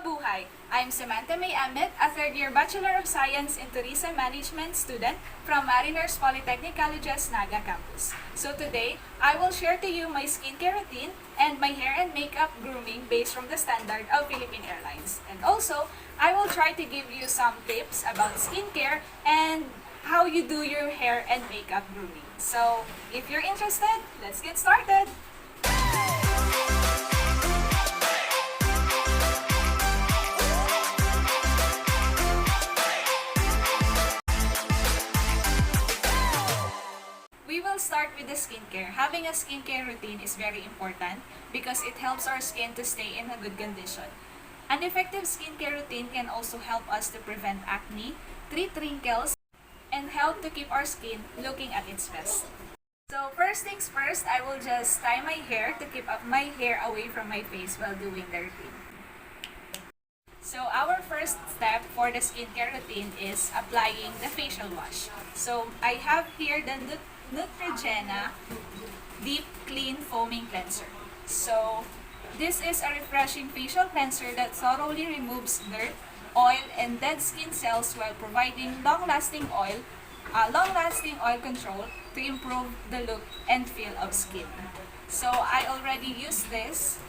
Mabuhay! I'm Samantha Ahmed, a third-year Bachelor of Science in Tourism Management student from Mariners Polytechnic College's Naga campus. So today, I will share to you my skincare routine and my hair and makeup grooming based from the standard of Philippine Airlines. And also, I will try to give you some tips about skincare and how you do your hair and makeup grooming. So, if you're interested, let's get started! We will start with the skincare. Having a skincare routine is very important because it helps our skin to stay in a good condition. An effective skincare routine can also help us to prevent acne, treat wrinkles, and help to keep our skin looking at its best. So first things first, I will just tie my hair to keep up my hair away from my face while doing the routine. So our first step for the skincare routine is applying the facial wash. So I have here the Neutrogena Deep Clean Foaming Cleanser. So this is a refreshing facial cleanser that thoroughly removes dirt, oil, and dead skin cells while providing long-lasting oil control to improve the look and feel of skin. So I already used this.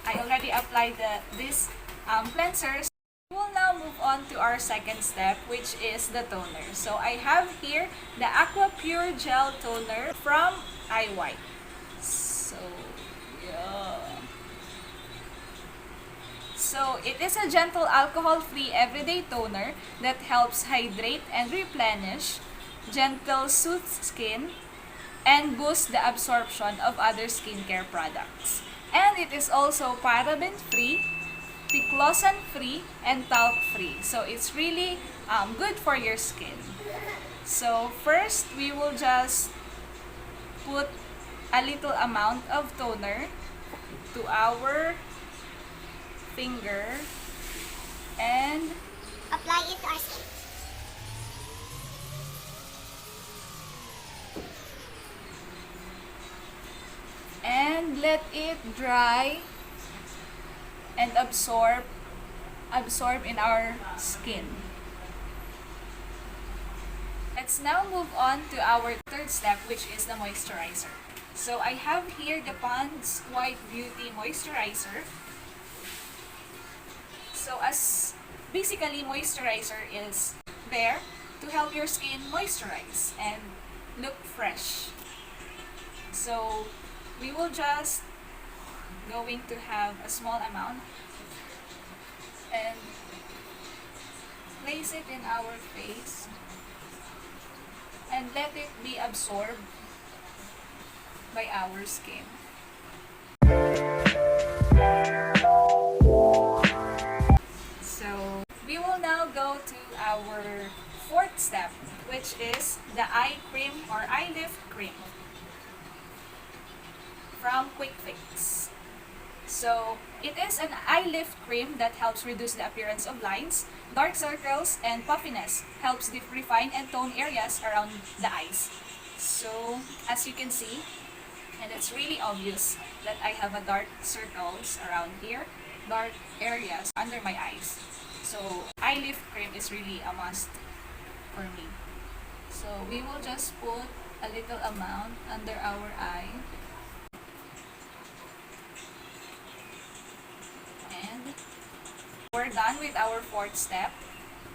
I already applied this cleansers. We will now move on to our second step, which is the toner. So I have here the Aqua Pure Gel Toner from iWhite. So, yeah. So it is a gentle alcohol-free everyday toner that helps hydrate and replenish, gentle soothe skin, and boost the absorption of other skincare products. And it is also paraben-free, ticlosan-free, and talc-free. So it's really good for your skin. So first, we will just put a little amount of toner to our finger and apply it to our skin. And let it dry and absorb in our skin. Let's now move on to our third step, which is the moisturizer. So I have here the Pond's White Beauty Moisturizer. So basically moisturizer is there to help your skin moisturize and look fresh. So we will just going to have a small amount and place it in our face and let it be absorbed by our skin. So we will now go to our fourth step, which is the eye cream or eye lift cream from Quick Fix. So it is an eye lift cream that helps reduce the appearance of lines, dark circles, and puffiness. Helps refine and tone areas around the eyes. So as you can see, and it's really obvious that I have a dark circles around here, dark areas under my eyes. So eye lift cream is really a must for me. So we will just put a little amount under our eye. We're done with our fourth step.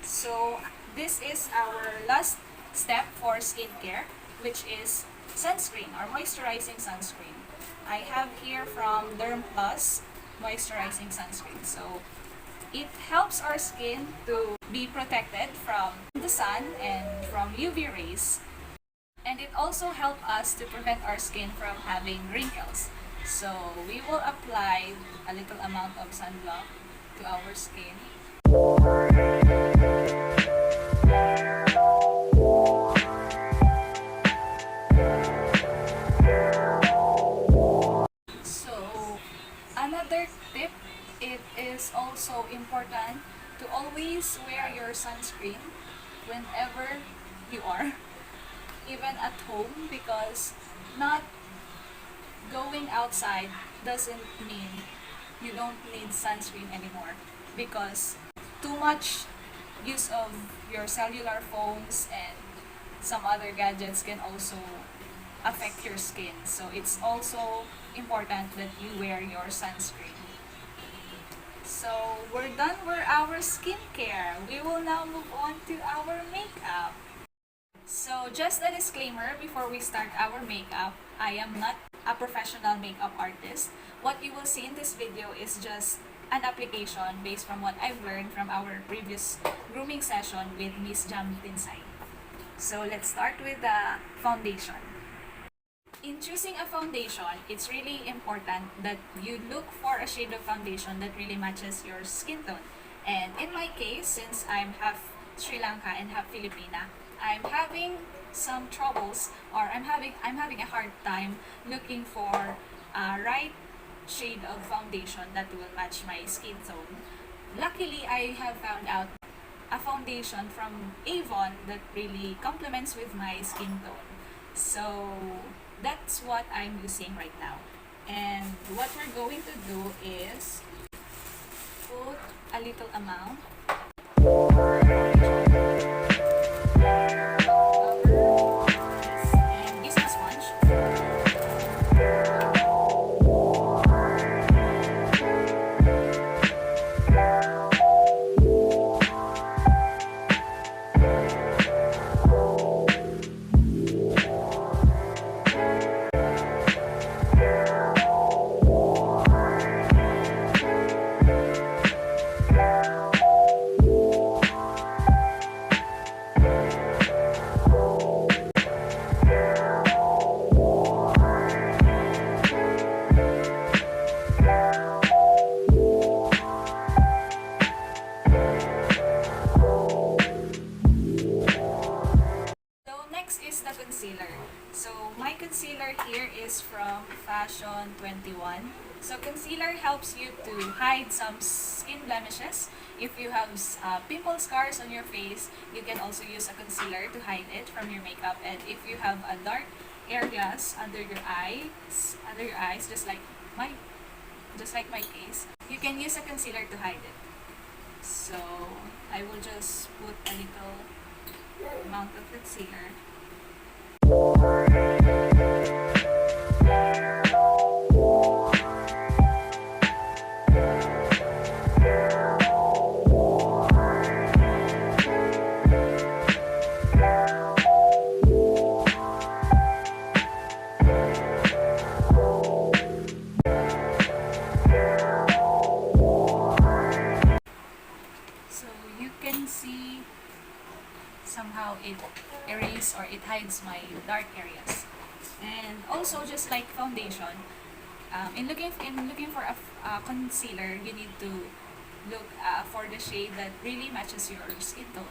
So this is our last step for skincare, which is sunscreen or moisturizing sunscreen. I have here from Derm Plus moisturizing sunscreen. So it helps our skin to be protected from the sun and from UV rays. And it also helps us to prevent our skin from having wrinkles. So we will apply a little amount of sunblock to our skin. So another tip, it is also important to always wear your sunscreen whenever you are, even at home, because not going outside doesn't mean you don't need sunscreen anymore. because too much use of your cellular phones and some other gadgets can also affect your skin. So it's also important that you wear your sunscreen. So we're done with our skincare. We will now move on to our makeup. So just a disclaimer before we start our makeup, I am not a professional makeup artist. What you will see in this video is just an application based from what I've learned from our previous grooming session with Miss Jam Tinsay. So let's start with the foundation. In choosing a foundation, it's really important that you look for a shade of foundation that really matches your skin tone. And in my case, since I'm half Sri Lanka and half Filipina, I'm having some troubles, or I'm having a hard time looking for a right shade of foundation that will match my skin tone. Luckily, I have found out a foundation from Avon that really complements with my skin tone. So that's what I'm using right now. And what we're going to do is put a little amount and use a sponge. Next is the concealer. So my concealer here is from Fashion 21. So concealer helps you to hide some skin blemishes. If you have pimple scars on your face, you can also use a concealer to hide it from your makeup. And if you have a dark areas under your eyes, just like my case, you can use a concealer to hide it. So I will just put a little amount of concealer. So you can see somehow it erases or it hides my dark areas. And also, just like foundation, in looking for a concealer, you need to look for the shade that really matches your skin tone.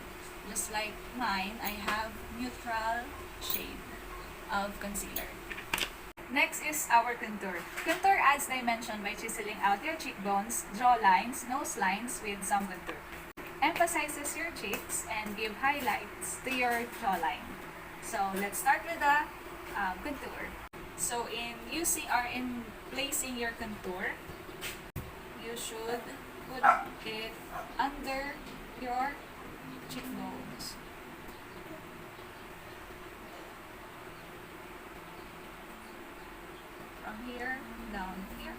Just like mine, I have neutral shade of concealer. Next is our contour. Contour adds dimension by chiseling out your cheekbones, jawlines, nose lines with some contour. Emphasizes your cheeks and give highlights to your jawline. So let's start with the contour. So in placing your contour, you should put it under your cheekbones. From here down here.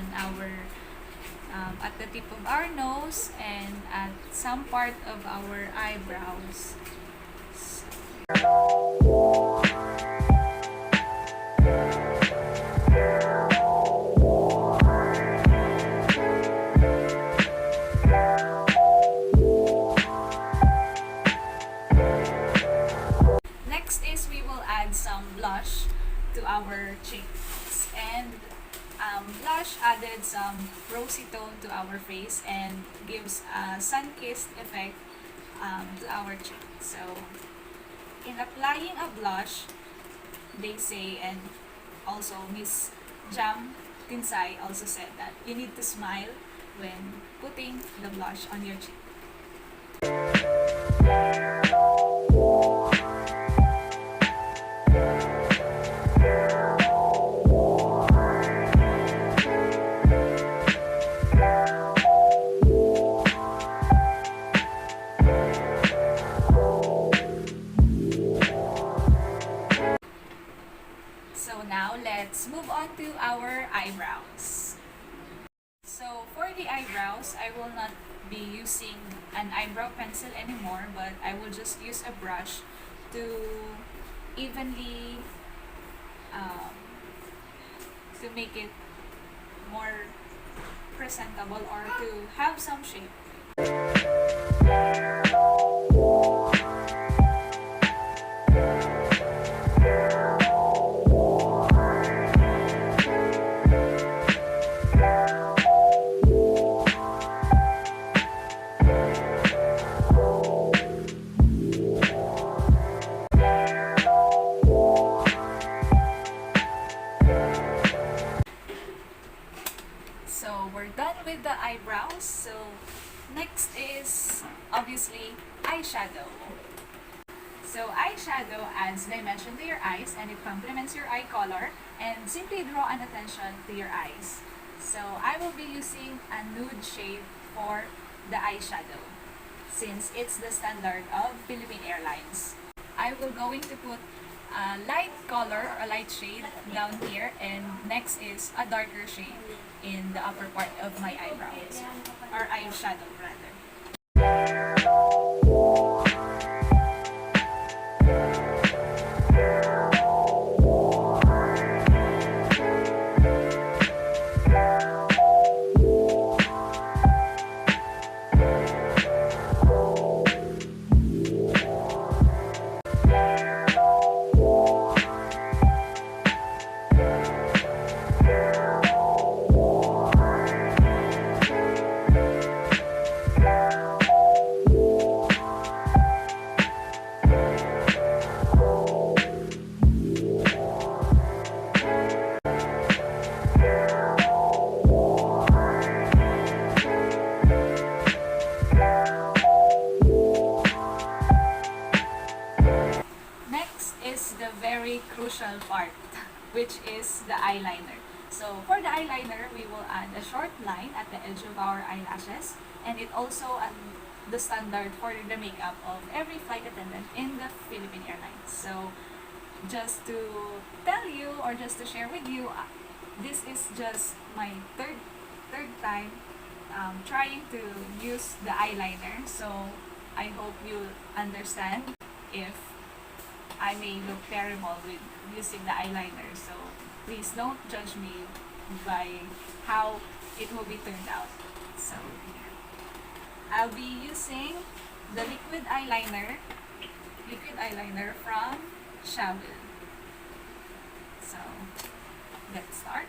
on our at the tip of our nose and at some part of our eyebrows. Next is we will add some blush to our cheeks, and blush added some rosy tone to our face and gives a sun-kissed effect to our cheek. So in applying a blush, they say, and also Miss Jam Tinsay also said that you need to smile when putting the blush on your cheek. So now let's move on to our eyebrows. So for the eyebrows, I will not be using an eyebrow pencil anymore, but I will just use a brush to evenly to make it more presentable or to have some shape. So we're done with the eyebrows. So next is obviously eyeshadow. So eyeshadow adds dimension to your eyes and it complements your eye color and simply draw an attention to your eyes. So I will be using a nude shade for the eyeshadow since it's the standard of Philippine Airlines. I will going to put a light color or a light shade down here, and next is a darker shade in the upper part of my eyebrows or eyeshadow rather. Crucial part, which is the eyeliner. So for the eyeliner, we will add a short line at the edge of our eyelashes, and it also the standard for the makeup of every flight attendant in the Philippine Airlines. So just to tell you or just to share with you, this is just my third time trying to use the eyeliner. So I hope you understand if I may look terrible with using the eyeliner. So please don't judge me by how it will be turned out. So I'll be using the liquid eyeliner from Shabel. So let's start.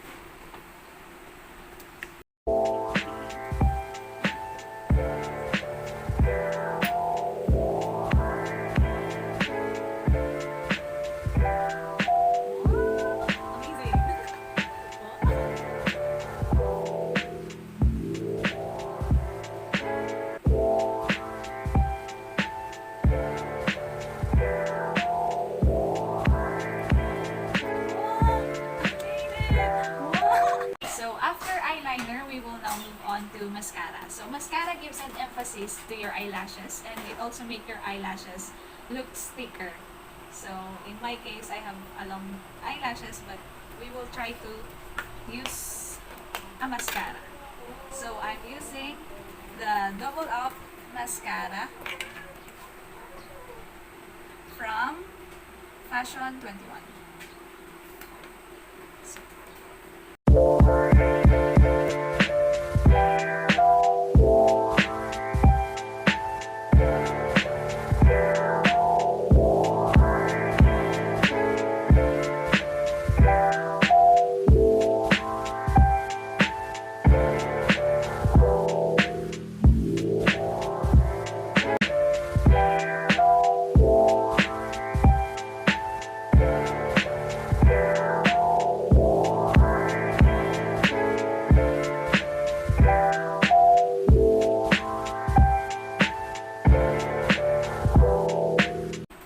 We will now move on to mascara. So mascara gives an emphasis to your eyelashes, and it also makes your eyelashes look thicker. So in my case, I have a long eyelashes, but we will try to use a mascara. So I'm using the Double Up Mascara from Fashion 21.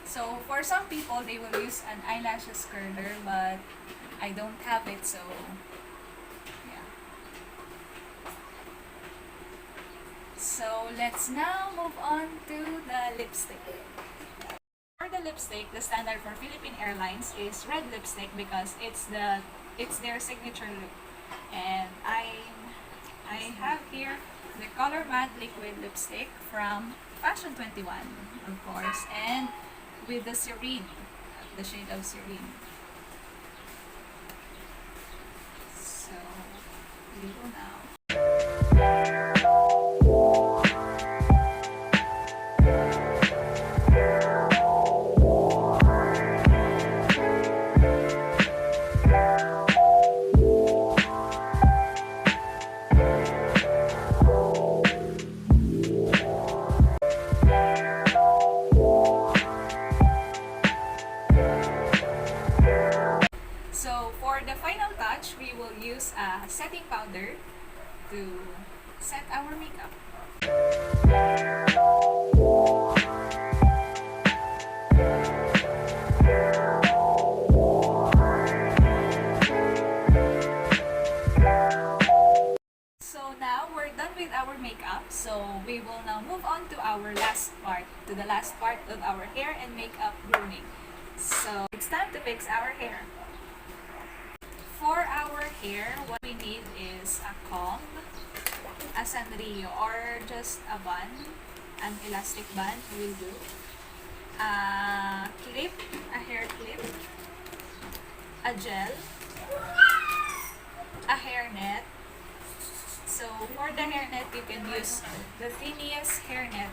So for some people, they will use an eyelashes curler, but I don't have it, so yeah. So let's now move on to the lipstick. For the lipstick, the standard for Philippine Airlines is red lipstick because it's their signature look. And I have here the Color Matte Liquid Lipstick from Fashion 21, of course, and with the Serene, the shade of Serene. So, here we go now. So for the final touch, we will use a setting powder to set our makeup. So now we're done with our makeup. So we will now move on to our last part, to the last part of our hair and makeup grooming. So it's time to fix our hair. For our hair, what we need is a comb, a sandrillo, or just a bun, an elastic band will do, a clip, a hair clip, a gel, a hairnet. So for the hairnet, you can use the tiniest hairnet,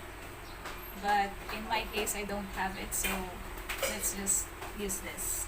but in my case, I don't have it, so let's just use this.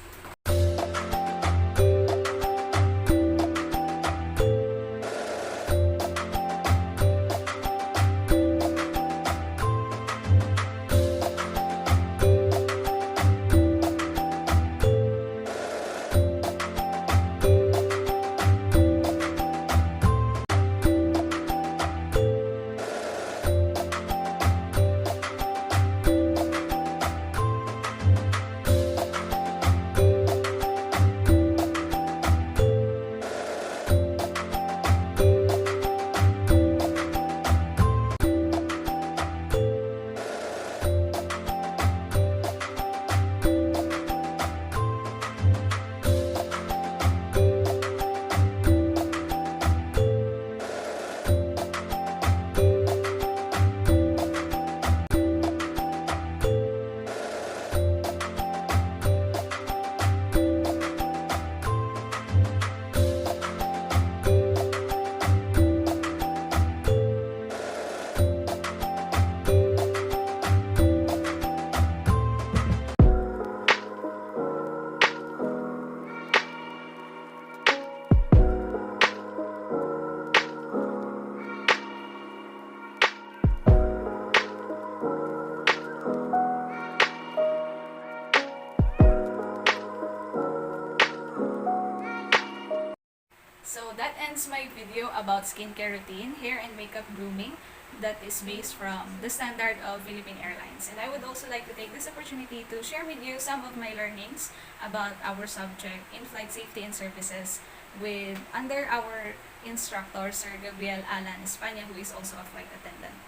So that ends my video about skincare routine, hair and makeup grooming that is based from the standard of Philippine Airlines. And I would also like to take this opportunity to share with you some of my learnings about our subject in-flight safety and services with under our instructor, Sir Gabriel Alan Espana, who is also a flight attendant.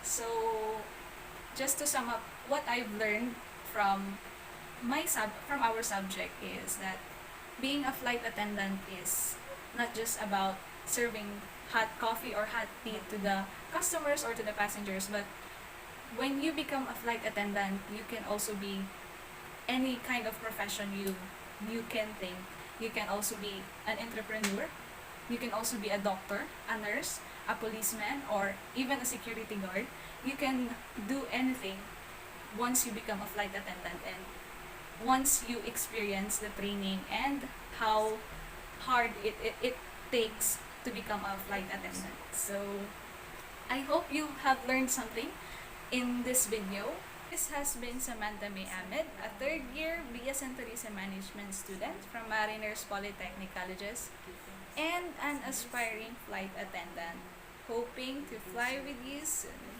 So just to sum up, what I've learned from our subject is that being a flight attendant is not just about serving hot coffee or hot tea to the customers or to the passengers, but when you become a flight attendant, you can also be any kind of profession you can think. You can also be an entrepreneur. You can also be a doctor, a nurse, a policeman, or even a security guard. You can do anything once you become a flight attendant and once you experience the training and how hard it takes to become a flight attendant. So I hope you have learned something in this video. This has been Samantha May Ahmed, a third year BS and Tourism Management student from Mariners Polytechnic Colleges and an aspiring flight attendant, hoping to fly with you soon.